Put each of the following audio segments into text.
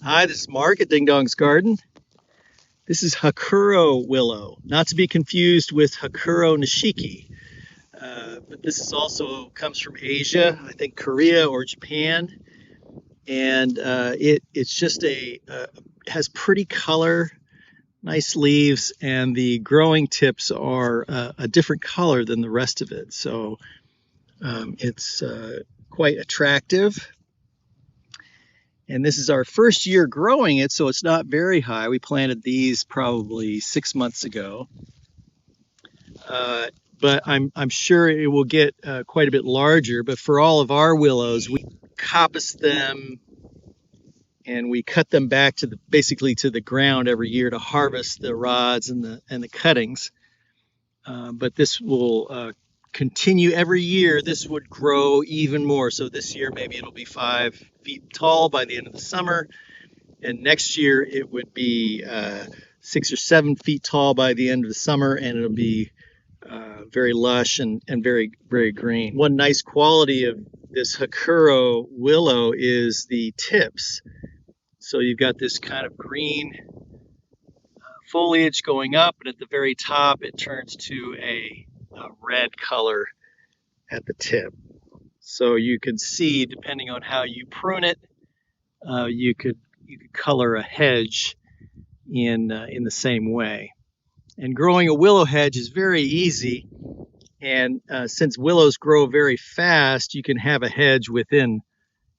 Hi, this is Mark at Ding Dong's Garden. This is Hakuro Willow, not to be confused with Hakuro Nishiki. But this is also comes from Asia, I think Korea or Japan, and it's just has pretty color, nice leaves, and the growing tips are a different color than the rest of it, so it's quite attractive. And this is our first year growing it, so it's not very high. We planted these probably 6 months ago. But I'm sure it will get quite a bit larger. But for all of our willows, we coppice them and we cut them back to basically to the ground every year to harvest the rods and the cuttings. But this will continue every year. This would grow even more. So this year maybe it'll be 5 feet tall by the end of the summer, and next year it would be 6 or 7 feet tall by the end of the summer, and it'll be very lush and very, very green. One nice quality of this Hakuro willow is the tips. So you've got this kind of green foliage going up, and at the very top it turns to a red color at the tip. So you can see, depending on how you prune it, you could color a hedge in the same way. And growing a willow hedge is very easy, and since willows grow very fast, you can have a hedge within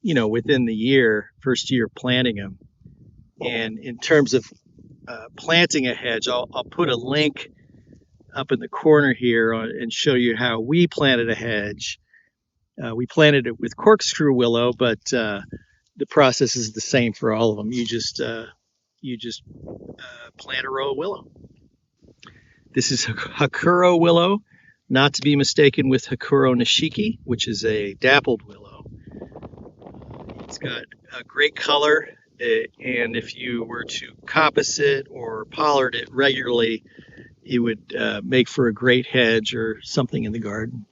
the year, first year planting them. And in terms of planting a hedge, I'll put a link up in the corner here and show you how we planted a hedge. We planted it with corkscrew willow, but the process is the same for all of them. You just plant a row of willow. This is Hakuro willow, not to be mistaken with Hakuro Nishiki, which is a dappled willow. It's got a great color, and if you were to coppice it or pollard it regularly, it would make for a great hedge or something in the garden.